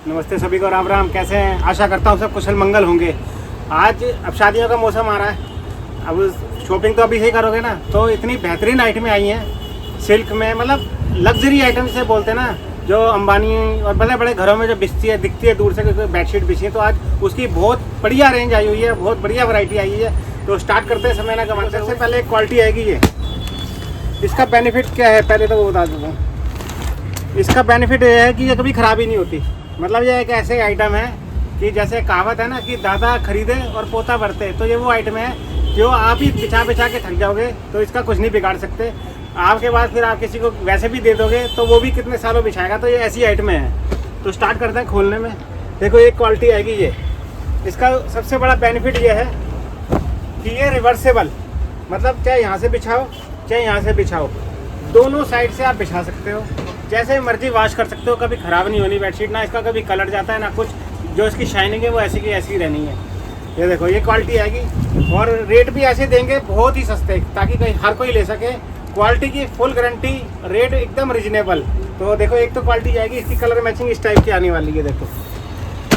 नमस्ते सभी को, राम राम। कैसे हैं? आशा करता हूँ सब कुशल मंगल होंगे। आज अब शादियों का मौसम आ रहा है, अब शॉपिंग तो अभी से ही करोगे ना, तो इतनी बेहतरीन आइटमें आई हैं सिल्क में, मतलब लग्जरी आइटम से बोलते हैं ना, जो अंबानी और बड़े बड़े घरों में जो बिकती है, दिखती है दूर से बेडशीट बिछी है, तो आज उसकी बहुत बढ़िया रेंज आई हुई है, बहुत बढ़िया वैरायटी आई हुई है। तो स्टार्ट करते हैं समय ना कमाते। सबसे पहले क्वालिटी आएगी ये। इसका बेनिफिट क्या है पहले तो वो बता दूँ। इसका बेनिफिट ये है कि ये कभी ख़राब ही नहीं होती। मतलब ये एक ऐसे आइटम है कि जैसे कहावत है ना कि दादा खरीदे और पोता बरते, तो ये वो आइटम है जो आप ही बिछा बिछा के थक जाओगे तो इसका कुछ नहीं बिगाड़ सकते। आपके बाद फिर आप किसी को वैसे भी दे दोगे तो वो भी कितने सालों बिछाएगा। तो ये ऐसी आइटम है। तो स्टार्ट करते हैं खोलने में। देखो एक क्वालिटी आएगी ये। इसका सबसे बड़ा बेनिफिट ये है कि ये रिवर्सेबल, मतलब चाहे यहाँ से बिछाओ चाहे यहाँ से बिछाओ, दोनों साइड से आप बिछा सकते हो, जैसे मर्जी वॉश कर सकते हो। कभी ख़राब नहीं होनी बेडशीट, ना इसका कभी कलर जाता है ना कुछ। जो इसकी शाइनिंग है वो ऐसी की ऐसी रहनी है। ये देखो ये क्वालिटी आएगी और रेट भी ऐसे देंगे बहुत ही सस्ते, ताकि कहीं हर कोई ले सके। क्वालिटी की फुल गारंटी, रेट एकदम रिजनेबल। तो देखो एक तो क्वालिटी आएगी, इसकी कलर मैचिंग इस टाइप की आने वाली है। देखो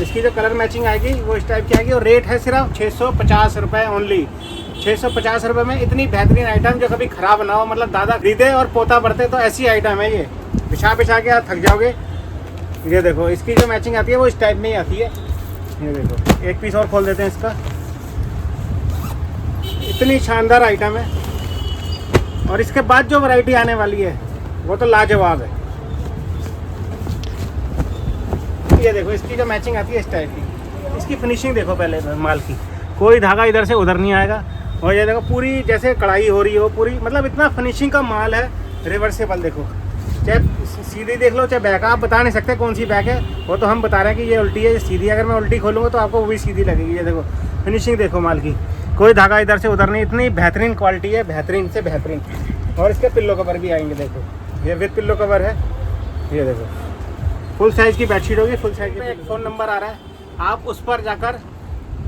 इसकी जो कलर मैचिंग आएगी वो इस टाइप की आएगी और रेट है सिर्फ 650 रुपये ओनली। 650 रुपये में इतनी बेहतरीन आइटम जो कभी ख़राब ना हो, मतलब दादा खरीदे और पोता बढ़ते, तो ऐसी आइटम है ये। बिछा बिछा के आप थक जाओगे। ये देखो इसकी जो मैचिंग आती है वो इस टाइप में ही आती है। ये देखो एक पीस और खोल देते हैं इसका। इतनी शानदार आइटम है। और इसके बाद जो वैरायटी आने वाली है वो तो लाजवाब है। ये देखो इसकी जो मैचिंग आती है इस टाइप की। इसकी फिनिशिंग देखो पहले माल की, कोई धागा इधर से उधर नहीं आएगा। और ये देखो पूरी जैसे कढ़ाई हो रही हो पूरी, मतलब इतना फिनिशिंग का माल है। रिवर्सेबल देखो, चाहे सीधी देख लो चाहे बैक, आप बता नहीं सकते कौन सी बैक है, वो तो हम बता रहे हैं कि ये उल्टी है, ये सीधी। अगर मैं उल्टी खोलूँगा तो आपको वो भी सीधी लगेगी। ये देखो फिनिशिंग देखो माल की, कोई धागा इधर से उधर नहीं। इतनी बेहतरीन क्वालिटी है, बेहतरीन से बेहतरीन। और इसके पिल्लो कवर भी आएंगे। देखो ये विद पिल्लो कवर है। ये देखो फुल साइज़ की बेडशीट होगी, फुल साइज़ की। एक फ़ोन नंबर आ रहा है, आप उस पर जाकर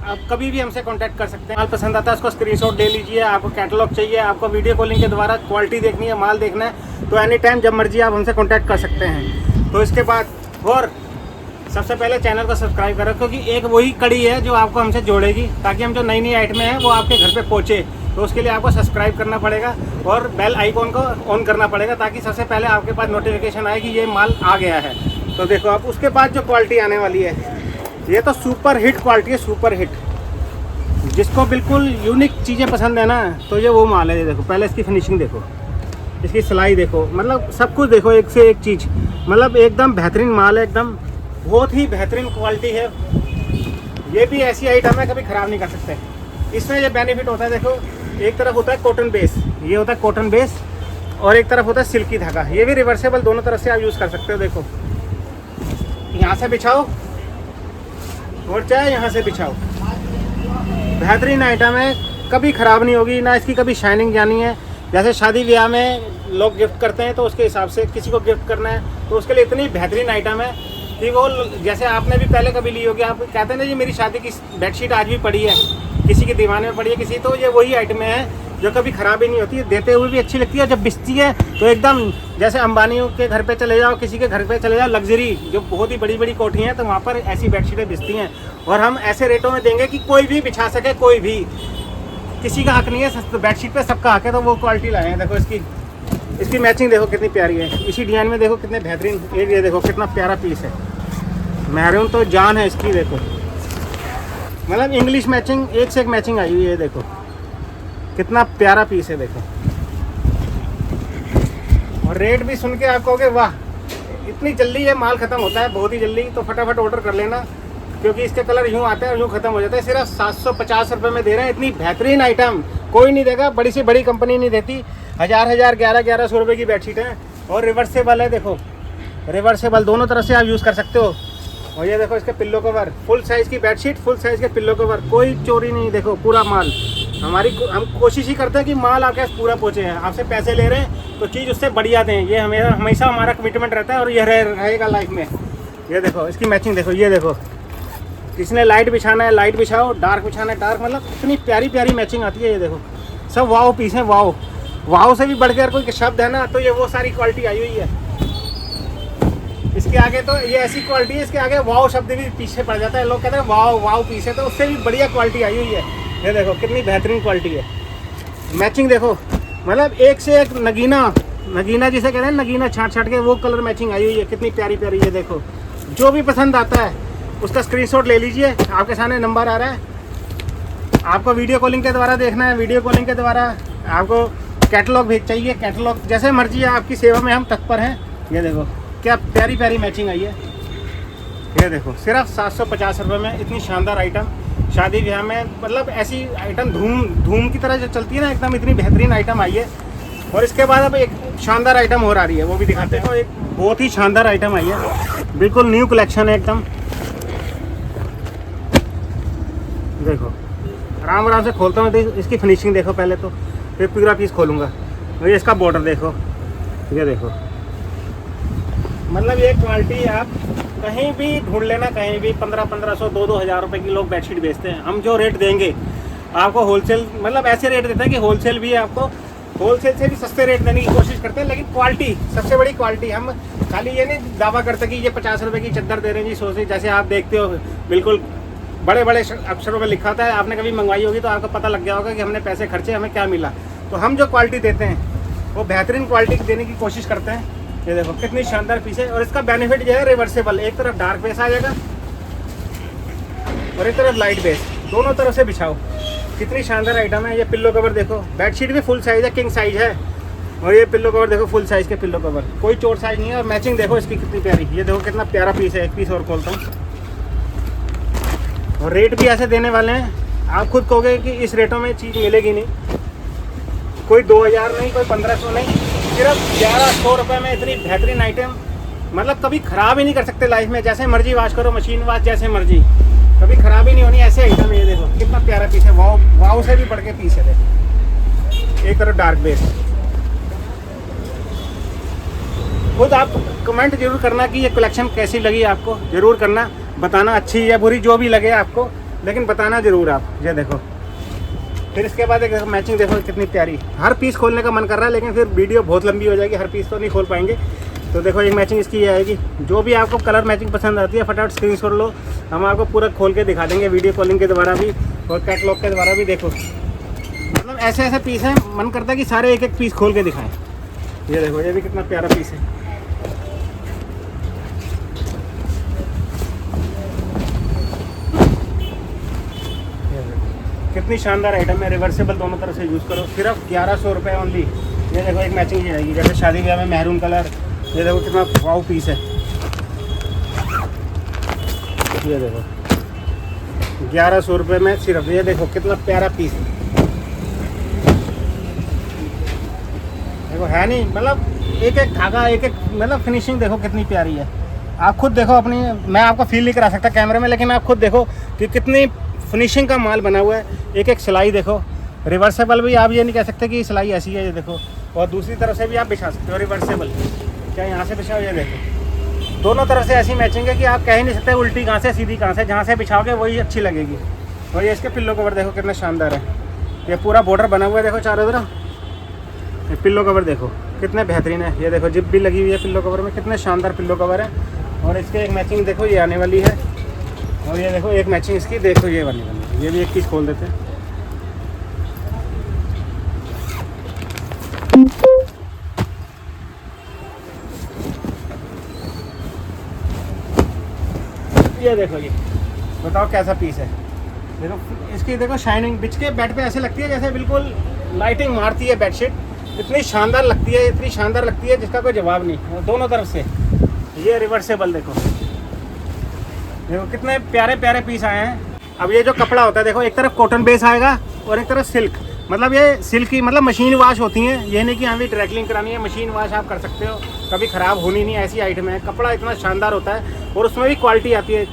आप कभी भी हमसे कांटेक्ट कर सकते हैं। माल पसंद आता है उसको स्क्रीनशॉट ले लीजिए। आपको कैटलॉग चाहिए, आपको वीडियो कॉलिंग के द्वारा क्वालिटी देखनी है, माल देखना है, तो एनी टाइम जब मर्जी आप हमसे कांटेक्ट कर सकते हैं। तो इसके बाद और सबसे पहले चैनल को सब्सक्राइब करो, क्योंकि एक वही कड़ी है जो आपको हमसे जोड़ेगी, ताकि हम जो नई नई आइटमें हैं वो आपके घर पे पहुँचे। तो उसके लिए आपको सब्सक्राइब करना पड़ेगा और बेल आइकॉन को ऑन करना पड़ेगा, ताकि सबसे पहले आपके पास नोटिफिकेशन आए कि ये माल आ गया है। तो देखो अब उसके बाद जो क्वालिटी आने वाली है, ये तो सुपर हिट क्वालिटी है, सुपर हिट। जिसको बिल्कुल यूनिक चीज़ें पसंद है ना, तो ये वो माल है। ये देखो पहले इसकी फिनिशिंग देखो, इसकी सिलाई देखो, मतलब सब कुछ देखो, एक से एक चीज़, मतलब एकदम बेहतरीन माल है, एकदम बहुत ही बेहतरीन क्वालिटी है। ये भी ऐसी आइटम है कभी ख़राब नहीं कर सकते। इसमें ये बेनिफिट होता है, देखो एक तरफ होता है कॉटन बेस, ये होता है कॉटन बेस, और एक तरफ होता है सिल्की धागा। ये भी रिवर्सेबल, दोनों तरफ से आप यूज़ कर सकते हो। देखो यहाँ से बिछाओ और चाहे यहाँ से बिछाओ, बेहतरीन आइटम है, कभी ख़राब नहीं होगी ना। इसकी कभी शाइनिंग जानी है, जैसे शादी ब्याह में लोग गिफ्ट करते हैं तो उसके हिसाब से किसी को गिफ्ट करना है, तो उसके लिए इतनी बेहतरीन आइटम है कि वो, जैसे आपने भी पहले कभी ली होगी, आप कहते हैं ना जी मेरी शादी की बेडशीट आज भी पड़ी है, किसी के दीवान में पड़ी है किसी, तो ये वही आइटमें हैं जो कभी ख़राब ही नहीं होती है, देते हुए भी अच्छी लगती है। जब बिछती है तो एकदम जैसे अंबानियों के घर पे चले जाओ, किसी के घर पे चले जाओ, लग्जरी जो बहुत ही बड़ी बड़ी कोठियाँ हैं, तो वहाँ पर ऐसी बेडशीटें बिछती हैं। और हम ऐसे रेटों में देंगे कि कोई भी बिछा सके, कोई भी, किसी का हक नहीं है, बेडशीट पे सबका हक है। तो वो क्वालिटी लाए हैं। देखो इसकी मैचिंग देखो कितनी प्यारी है। इसी डिजाइन में देखो कितने बेहतरीन, ये देखो कितना प्यारा पीस है, मैरून तो जान है इसकी। देखो मतलब इंग्लिश मैचिंग, एक से एक मैचिंग आई हुई है। देखो कितना प्यारा पीस है। देखो और रेट भी सुन के आप कहोगे वाह, इतनी जल्दी ये माल ख़त्म होता है, बहुत ही जल्दी। तो फटाफट ऑर्डर कर लेना, क्योंकि इसके कलर यूँ आते हैं और यूँ ख़त्म हो जाते हैं। सिर्फ 750 रुपये में दे रहे हैं। इतनी बेहतरीन आइटम कोई नहीं देगा, बड़ी से बड़ी कंपनी नहीं देती। 1100 रुपये की बेडशीट है और रिवर्सेबल है। देखो रिवर्सेबल, दोनों तरफ से आप यूज़ कर सकते हो। और ये देखो इसके पिल्लो कवर, फुल साइज़ की बेडशीट, फुल साइज़ के पिल्लो कवर, कोई चोरी नहीं। देखो पूरा माल हम कोशिश ही करते हैं कि माल आपके पास पूरा पहुँचे हैं। आपसे पैसे ले रहे हैं तो चीज़ उससे बढ़िया दें, ये हमेशा हमारा कमिटमेंट रहता है और ये रहेगा लाइफ में। ये देखो इसकी मैचिंग देखो, ये देखो किसने लाइट बिछाना है लाइट बिछाओ, डार्क बिछाना है डार्क, मतलब इतनी प्यारी प्यारी मैचिंग आती है। ये देखो सब वाओ पीस है, वाओ वाओ से भी बढ़ कर कोई शब्द है ना, तो ये वो सारी क्वालिटी आई हुई है। इसके आगे तो ये ऐसी क्वालिटी है, इसके आगे वाव शब्द भी पीछे पड़ जाता है। लोग कहते हैं वाव वाव पीछे, तो उससे भी बढ़िया क्वालिटी आई हुई है। ये देखो कितनी बेहतरीन क्वालिटी है। मैचिंग देखो, मतलब एक से एक नगीना जिसे कहते हैं, नगीना छाट के वो कलर मैचिंग आई हुई है, कितनी प्यारी प्यारी। ये देखो, जो भी पसंद आता है उसका स्क्रीनशॉट ले लीजिए। आपके सामने नंबर आ रहा है, आपको वीडियो कॉलिंग के द्वारा देखना है, वीडियो कॉलिंग के द्वारा आपको कैटलॉग भेज चाहिए, कैटलॉग जैसे मर्जी है, आपकी सेवा में हम तत्पर हैं। ये देखो क्या प्यारी प्यारी मैचिंग आई है। ये देखो सिर्फ 750 रुपये में इतनी शानदार आइटम शादी ब्याह में, मतलब ऐसी आइटम धूम की तरह जो चलती है ना, एकदम इतनी बेहतरीन आइटम आई है। और इसके बाद अब एक शानदार आइटम और आ रही है, वो भी दिखाते हैं। एक बहुत ही शानदार आइटम आई है, बिल्कुल न्यू कलेक्शन है एकदम। देखो आराम से खोलता हूँ, इसकी फिनिशिंग देखो पहले तो, फिर पूरा पीस खोलूँगा। और ये इसका बॉर्डर देखो, ये देखो, मतलब ये क्वालिटी आप कहीं भी ढूंढ लेना, कहीं भी 1500 2-2 हज़ार रुपये की लोग बेडशीट बेचते हैं। हम जो रेट देंगे आपको होलसेल, मतलब ऐसे रेट देते हैं कि होलसेल भी आपको होलसेल से भी सस्ते रेट देने की कोशिश करते हैं। लेकिन क्वालिटी, सबसे बड़ी क्वालिटी, हम खाली ये नहीं दावा करते कि ये 50 रुपये की चद्दर दे रहे हैं जी सोचे, जैसे आप देखते हो बिल्कुल बड़े बड़े अक्षरों में लिखा होता है। आपने कभी मंगवाई होगी तो आपको पता लग गया होगा कि हमने पैसे खर्चे, हमें क्या मिला। तो हम जो क्वालिटी देते हैं वो बेहतरीन क्वालिटी देने की कोशिश करते हैं। ये देखो कितनी शानदार पीस है। और इसका बेनिफिट जो है रिवर्सेबल, एक तरफ डार्क बेस आ जाएगा और एक तरफ लाइट बेस, दोनों तरफ से बिछाओ। कितनी शानदार आइटम है। ये पिल्लो कवर देखो, बेडशीट भी फुल साइज है, किंग साइज है। और ये पिल्लो कवर देखो, फुल साइज के पिल्लो कवर, कोई चोट साइज नहीं है। और मैचिंग देखो इसकी कितनी प्यारी। ये देखो कितना प्यारा पीस है। एक पीस और खोलता हूँ। और रेट भी ऐसे देने वाले हैं, आप खुद कहोगे कि इस रेटों में चीज़ मिलेगी नहीं। कोई 2000 नहीं, कोई 1500 नहीं, सिर्फ 1100 रुपये में इतनी बेहतरीन आइटम, मतलब कभी ख़राब ही नहीं कर सकते लाइफ में। जैसे मर्जी वाश करो, मशीन वाश जैसे मर्जी, कभी ख़राब ही नहीं होनी, ऐसे आइटम। ये देखो कितना प्यारा पीस है, वाव वाव से भी बढ़ के पीस है। देखो एक तरफ डार्क बेस। खुद आप कमेंट जरूर करना कि ये कलेक्शन कैसी लगी आपको, ज़रूर करना, बताना अच्छी या बुरी जो भी लगे आपको, लेकिन बताना ज़रूर आप। ये देखो फिर इसके बाद एक मैचिंग देखो कितनी प्यारी। हर पीस खोलने का मन कर रहा है, लेकिन फिर वीडियो बहुत लंबी हो जाएगी, हर पीस तो नहीं खोल पाएंगे। तो देखो एक मैचिंग इसकी ये आएगी। जो भी आपको कलर मैचिंग पसंद आती है फटाफट स्क्रीनशॉट लो, हम आपको पूरा खोल के दिखा देंगे वीडियो कॉलिंग के द्वारा भी और कैटलॉग के द्वारा भी। देखो मतलब ऐसे ऐसे पीस हैं, मन करता है कि सारे एक एक पीस खोल के दिखाएं। ये देखो ये भी कितना प्यारा पीस है। कितनी शानदार आइटम है, रिवर्सेबल दोनों तरफ से यूज़ करो, सिर्फ 1100 रुपये ओनली। ये देखो एक मैचिंग ये आएगी, जैसे शादी ब्याह में मैरून कलर। ये देखो कितना वाव पीस है। ये देखो 1100 रुपये में सिर्फ। ये देखो कितना प्यारा पीस है। देखो है नहीं, मतलब एक एक धागा, एक एक, मतलब फिनिशिंग देखो कितनी प्यारी है। आप खुद देखो अपनी, मैं आपको फील नहीं करा सकता कैमरे में, लेकिन आप खुद देखो कि कितनी फिनिशिंग का माल बना हुआ है। एक एक सिलाई देखो, रिवर्सेबल भी, आप ये नहीं कह सकते कि सिलाई ऐसी है। ये देखो, और दूसरी तरफ से भी आप बिछा सकते हो रिवर्सेबल, क्या यहाँ से बिछाओ। ये देखो दोनों तरफ से ऐसी मैचिंग है कि आप कह ही नहीं सकते उल्टी कहाँ से सीधी कहाँ से, जहाँ से बिछाओगे वही अच्छी लगेगी। और ये इसके पिल्लो कवर देखो कितना शानदार है। ये पूरा बॉर्डर बना हुआ है, देखो चारों तरफ। ये पिल्लो कवर देखो कितने बेहतरीन है। ये देखो जिप भी लगी हुई है पिल्लो कवर में, कितने शानदार पिल्लो कवर है। और इसके एक मैचिंग देखो ये आने वाली है। और ये देखो एक मैचिंग इसकी देखो ये वाली, ये भी एक पीस खोल देते हैं। ये देखो, ये बताओ कैसा पीस है। देखो इसकी देखो शाइनिंग, बिछ के बेड पे ऐसे लगती है जैसे बिल्कुल लाइटिंग मारती है बेडशीट। इतनी शानदार लगती है, इतनी शानदार लगती है जिसका कोई जवाब नहीं। दोनों तरफ से ये रिवर्सेबल देखो, देखो कितने प्यारे प्यारे पीस आए हैं। अब ये जो कपड़ा होता है देखो, एक तरफ कॉटन बेस आएगा और एक तरफ सिल्क, मतलब ये सिल्क की, मतलब मशीन वाश होती हैं। ये नहीं कि हाँ भी ड्राई क्लीन करानी है, मशीन वाश आप कर सकते हो, कभी ख़राब होनी नहीं, ऐसी आइटम है। कपड़ा इतना शानदार होता है और उसमें भी क्वालिटी आती है।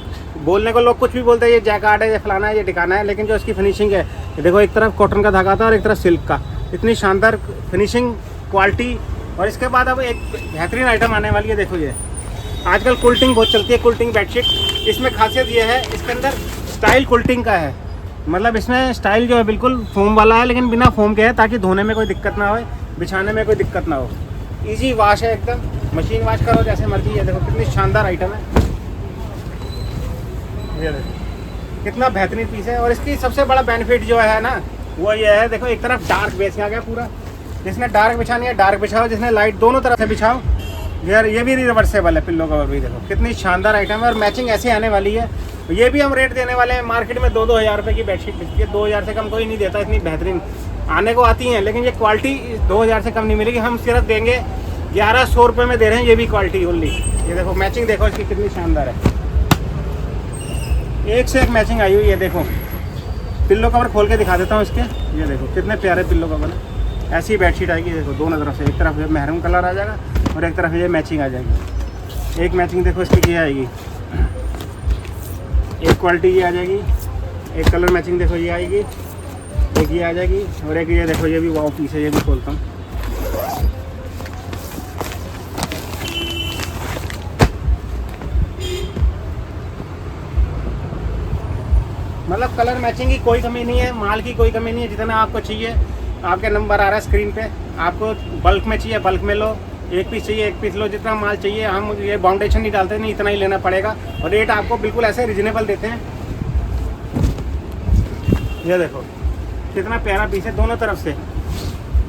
बोलने को लोग कुछ भी बोलते हैं, ये जैकार्ड है, ये फलाना है, ये टिकाना है, लेकिन जो इसकी फिनिशिंग है, ये देखो एक तरफ कॉटन का धागा था और एक तरफ सिल्क का, इतनी शानदार फिनिशिंग क्वालिटी। और इसके बाद अब एक बेहतरीन आइटम आने वाली है। देखो ये आजकल कुल्टिंग बहुत चलती है, कुल्टिंग बेडशीट। इसमें खासियत ये है, इसके अंदर स्टाइल कुल्टिंग का है, मतलब इसमें स्टाइल जो है बिल्कुल फोम वाला है, लेकिन बिना फोम के है, ताकि धोने में कोई दिक्कत ना हो, बिछाने में कोई दिक्कत ना हो। इजी वाश है एकदम। मशीन वॉश करो जैसे मर्जी। ये देखो कितनी शानदार आइटम है, ये देखो कितना बेहतरीन पीस है। और इसकी सबसे बड़ा बेनिफिट जो है ना वो ये है, देखो एक तरफ डार्क बेस आ गया पूरा, जिसने डार्क बिछानी है डार्क बिछाओ, जिसने लाइट दोनों तरफ से बिछाओ। यार ये भी रिवर्सेबल है पिल्लो कवर भी, देखो कितनी शानदार आइटम है। और मैचिंग ऐसे आने वाली है। ये भी हम रेट देने वाले हैं, मार्केट में 2-2 हज़ार रुपये की बेडशीट बिकती है, 2000 से कम कोई नहीं देता। इतनी बेहतरीन आने को आती हैं, लेकिन ये क्वालिटी 2000 से कम नहीं मिलेगी। हम सिर्फ देंगे 1100 रुपये में दे रहे हैं, ये भी क्वालिटी ओनली। ये देखो मैचिंग देखो इसकी कितनी शानदार है, एक से एक मैचिंग आई हुई है। देखो पिल्लो कवर खोल के दिखा देता हूँ इसके, ये देखो कितने प्यारे पिल्लो कवर है। ऐसी बेडशीट आएगी, देखो दोनों तरफ से, एक तरफ ये मैरून कलर आ जाएगा और एक तरफ ये मैचिंग आ जाएगी। एक मैचिंग देखो इसकी ये आएगी, एक क्वालिटी ये आ जाएगी, एक कलर मैचिंग देखो ये आएगी, एक ये आ जाएगी, और एक ये देखो ये भी वाव पीस है, ये भी खोलता हूँ। मतलब कलर मैचिंग की कोई कमी नहीं है, माल की कोई कमी नहीं है। जितना आपको चाहिए आपके नंबर आ रहा है स्क्रीन पे। आपको बल्क में चाहिए बल्क में लो, एक पीस चाहिए एक पीस लो, जितना माल चाहिए। हम ये बाउंडेशन नहीं डालते, नहीं इतना ही लेना पड़ेगा। और रेट आपको बिल्कुल ऐसे रिजनेबल देते हैं। ये देखो कितना प्यारा पीस है, दोनों तरफ से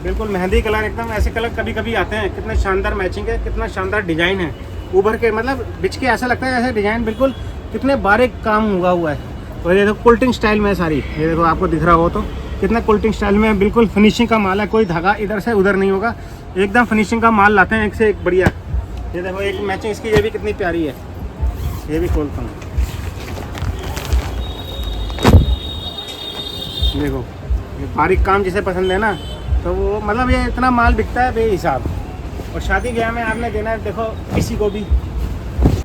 बिल्कुल मेहंदी कलर, एकदम ऐसे कलर कभी कभी आते हैं। कितने शानदार मैचिंग है, कितना शानदार डिज़ाइन है उभर के, मतलब बिच के ऐसा लगता है ऐसे डिज़ाइन बिल्कुल कितने बारीक काम हुआ है। और ये देखो कुल्टिंग स्टाइल में है सारी, ये देखो आपको दिख रहा हो तो कितना कुल्टिंग स्टाइल में, बिल्कुल फिनिशिंग का माल है। कोई धागा इधर से उधर नहीं होगा, एकदम फिनिशिंग का माल लाते हैं एक से एक बढ़िया। ये देखो एक मैचिंग इसकी ये भी कितनी प्यारी है, ये भी खोलता हूँ। देखो ये बारीक काम जिसे पसंद है ना, तो वो मतलब ये इतना माल बिकता है बेहिसाब। और शादी ब्याह में आपने देना है, देखो किसी को भी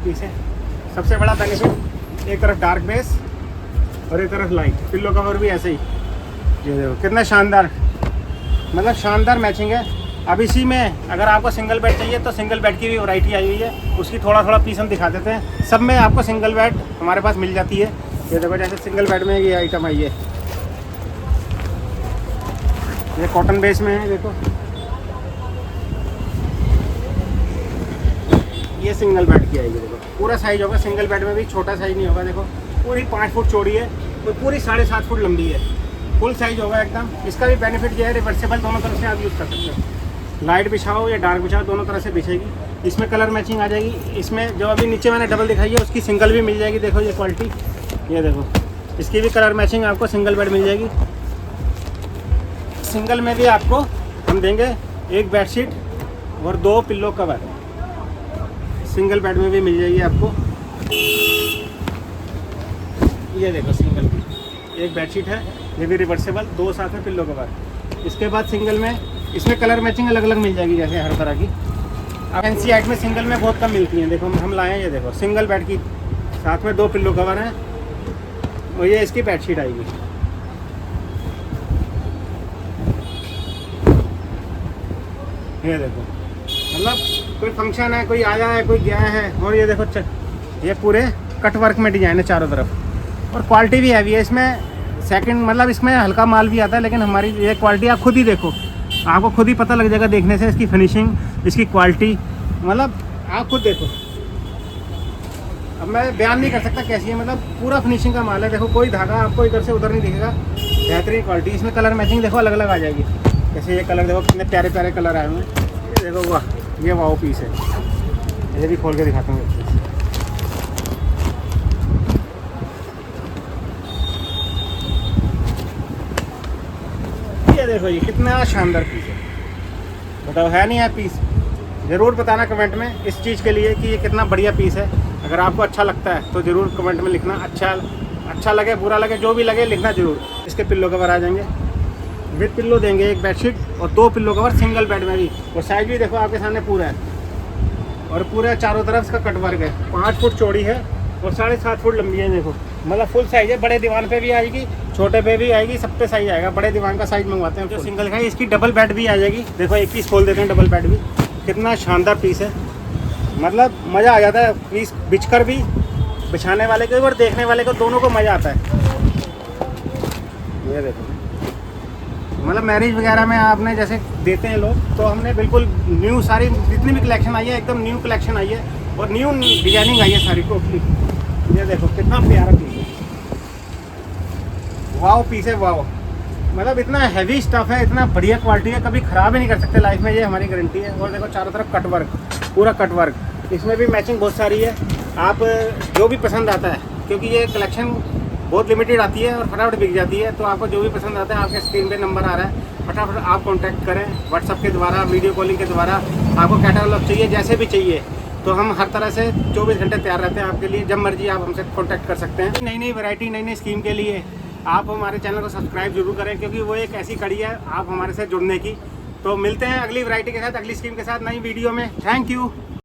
पीस है। सबसे बड़ा बेनिफिट, एक तरफ डार्क बेस और एक तरफ लाइट। पिल्लो कवर भी ऐसे ही, ये देखो कितना शानदार, मतलब शानदार मैचिंग है। अब इसी में अगर आपको सिंगल बेड चाहिए तो सिंगल बेड की भी वैरायटी आई हुई है, उसकी थोड़ा पीस हम दिखा देते हैं। सब में आपको सिंगल बेड हमारे पास मिल जाती है। ये देखो जैसे सिंगल बेड में ये आइटम आई है, ये कॉटन बेस में है। देखो ये सिंगल बेड की आएगी, देखो पूरा साइज होगा। सिंगल बेड में भी छोटा साइज नहीं होगा, देखो पूरी 5 फुट चौड़ी है और पूरी 7.5 फुट लंबी है, फुल साइज होगा एकदम। इसका भी बेनिफिट ये है, रिवर्सेबल दोनों तरफ से आप यूज़ कर सकते हो। लाइट बिछाओ या डार्क बिछाओ, दोनों तरह से बिछेगी। इसमें कलर मैचिंग आ जाएगी। इसमें जो अभी नीचे मैंने डबल दिखाई है उसकी सिंगल भी मिल जाएगी। देखो ये क्वालिटी, ये देखो इसकी भी कलर मैचिंग आपको सिंगल बेड मिल जाएगी। सिंगल में भी आपको हम देंगे एक बेडशीट और 2 पिल्लो कवर, सिंगल बेड में भी मिल जाएगी आपको। ये देखो सिंगल की एक बेडशीट है, ये भी रिवर्सेबल, 2 साथ में पिल्लो कवर। इसके बाद सिंगल में इसमें कलर मैचिंग अलग अलग मिल जाएगी, जैसे हर तरह की। अब एनसीआईटी में सिंगल में बहुत कम मिलती हैं। देखो हम लाए हैं, ये देखो सिंगल बेड की साथ में 2 पिल्लो कवर हैं और ये इसकी बेडशीट आएगी। ये देखो मतलब कोई फंक्शन है, कोई आया है, कोई गया है। और ये देखो ये पूरे कट वर्क में डिजाइन है चारों तरफ, और क्वालिटी भी हैवी है इसमें। सेकंड मतलब इसमें हल्का माल भी आता है, लेकिन हमारी ये क्वालिटी आप खुद ही देखो, आपको खुद ही पता लग जाएगा देखने से। इसकी फिनिशिंग, इसकी क्वालिटी, मतलब आप खुद देखो। अब मैं बयान नहीं कर सकता कैसी है, मतलब पूरा फिनिशिंग का माल है। देखो कोई धागा आपको इधर से उधर नहीं दिखेगा, बेहतरीन क्वालिटी। इसमें कलर मैचिंग देखो अलग अलग आ जाएगी। जैसे ये कलर देखो कितने प्यारे प्यारे कलर आए हुए हैं। ये देखो वाह, ये वाव पीस है, ये भी खोल के दिखाता हूँ। ये देखो ये कितना शानदार पीस है, बताओ है नहीं है पीस? ज़रूर बताना कमेंट में इस चीज़ के लिए कि ये कितना बढ़िया पीस है। अगर आपको अच्छा लगता है तो ज़रूर कमेंट में लिखना। अच्छा लगे बुरा लगे जो भी लगे लिखना ज़रूर। इसके पिल्लो कवर आ जाएंगे, विद पिल्लो देंगे, एक बेडशीट और 2 पिल्लो कवर सिंगल बेड में भी। और साइज भी देखो आपके सामने पूरा है, और पूरा चारों तरफ इसका कट वर्क है। 5 फुट चौड़ी है और 7.5 फुट लंबी है। देखो मतलब फुल साइज है, बड़े दीवान पे भी आएगी, छोटे पे भी आएगी, सब पे साइज आएगा। बड़े दीवान का साइज मंगवाते हैं जो सिंगल का है। इसकी डबल बेड भी आ जाएगी। देखो एक पीस खोल देते हैं, डबल बेड भी कितना शानदार पीस है, मतलब मज़ा आ जाता है पीस बिछकर भी, बिछाने वाले को और देखने वाले को दोनों को मज़ा आता है। ये देखो मतलब मैरिज वगैरह में आपने जैसे देते हैं लोग, तो हमने बिल्कुल न्यू सारी जितनी भी कलेक्शन आई है एकदम न्यू कलेक्शन आई है और न्यू डिजाइनिंग आई है सारी टोटली। ये देखो कितना प्यारा पीस है, वाओ पीस है वाओ। मतलब इतना हैवी स्टफ है, इतना बढ़िया क्वालिटी है, कभी ख़राब ही नहीं कर सकते लाइफ में, ये हमारी गारंटी है। और देखो चारों तरफ कट वर्क, पूरा कट वर्क, इसमें भी मैचिंग बहुत सारी है। आप जो भी पसंद आता है, क्योंकि ये कलेक्शन बहुत लिमिटेड आती है और फटाफट बिक जाती है, तो आपको जो भी पसंद आता है आपके स्क्रीन पे नंबर आ रहा है, फटाफट आप कांटेक्ट करें व्हाट्सअप के द्वारा, वीडियो कॉलिंग के द्वारा। आपको कैटलॉग चाहिए जैसे भी चाहिए तो हम हर तरह से 24 घंटे तैयार रहते हैं आपके लिए, जब मर्जी आप हमसे कांटेक्ट कर सकते हैं। नई नई वैरायटी, नई नई स्कीम के लिए आप हमारे चैनल को सब्सक्राइब जरूर करें, क्योंकि वो एक ऐसी कड़ी है आप हमारे साथ जुड़ने की। तो मिलते हैं अगली वैरायटी के साथ, अगली स्कीम के साथ, नई वीडियो में। Thank you.